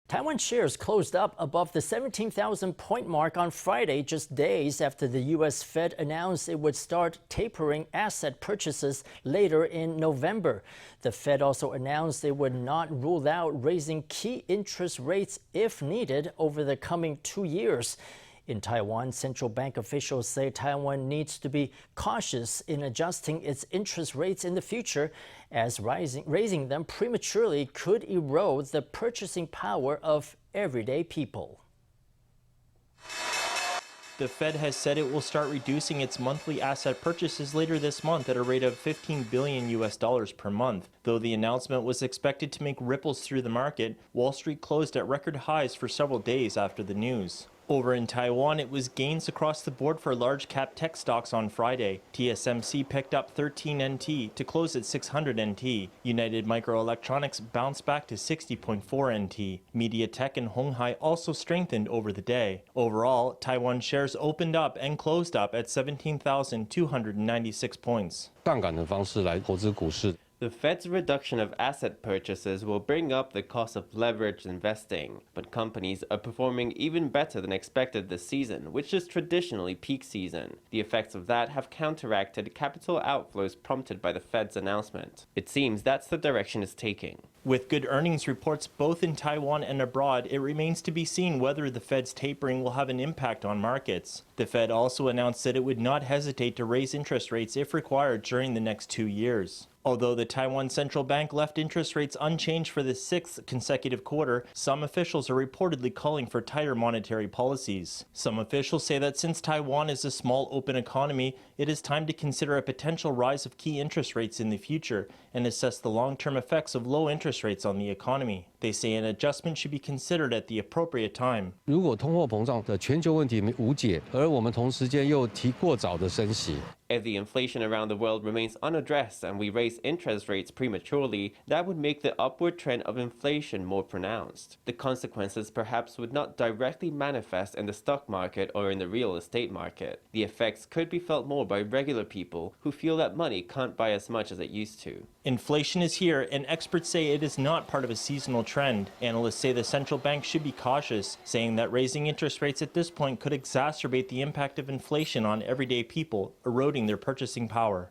Taiwan shares closed up above the 17,000 point mark on Friday, just days after the U.S. Fed announced it would start tapering asset purchases later in November. The Fed also announced it would not rule out raising key interest rates if needed over the coming 2 years. In Taiwan, central bank officials say Taiwan needs to be cautious in adjusting its interest rates in the future, as raising them prematurely could erode the purchasing power of everyday people. The Fed has said it will start reducing its monthly asset purchases later this month at a rate of $15 billion per month. Though the announcement was expected to make ripples through the market, Wall Street closed at record highs for several days after the news. Over in Taiwan, it was gains across the board for large-cap tech stocks on Friday. TSMC picked up 13 NT to close at 600 NT. United Microelectronics bounced back to 60.4 NT. MediaTek and Hon Hai also strengthened over the day. Overall, Taiwan shares opened up and closed up at 17,296 points. The Fed's reduction of asset purchases will bring up the cost of leveraged investing, but companies are performing even better than expected this season, which is traditionally peak season. The effects of that have counteracted capital outflows prompted by the Fed's announcement. It seems that's the direction it's taking. With good earnings reports both in Taiwan and abroad, it remains to be seen whether the Fed's tapering will have an impact on markets. The Fed also announced that it would not hesitate to raise interest rates if required during the next 2 years. Although the Taiwan Central Bank left interest rates unchanged for the 6th consecutive quarter, some officials are reportedly calling for tighter monetary policies. Some officials say that since Taiwan is a small open economy, it is time to consider a potential rise of key interest rates in the future and assess the long-term effects of low interest rates on the economy. They say an adjustment should be considered at the appropriate time. 如果通货膨胀的全球问题无解，而我们同时间又提过早的升息。 If the inflation around the world remains unaddressed and we raise interest rates prematurely, that would make the upward trend of inflation more pronounced. The consequences perhaps would not directly manifest in the stock market or in the real estate market. The effects could be felt more by regular people who feel that money can't buy as much as it used to. Inflation is here, and experts say it is not part of a seasonal trend. Analysts say the central bank should be cautious, saying that raising interest rates at this point could exacerbate the impact of inflation on everyday people, eroding their purchasing power.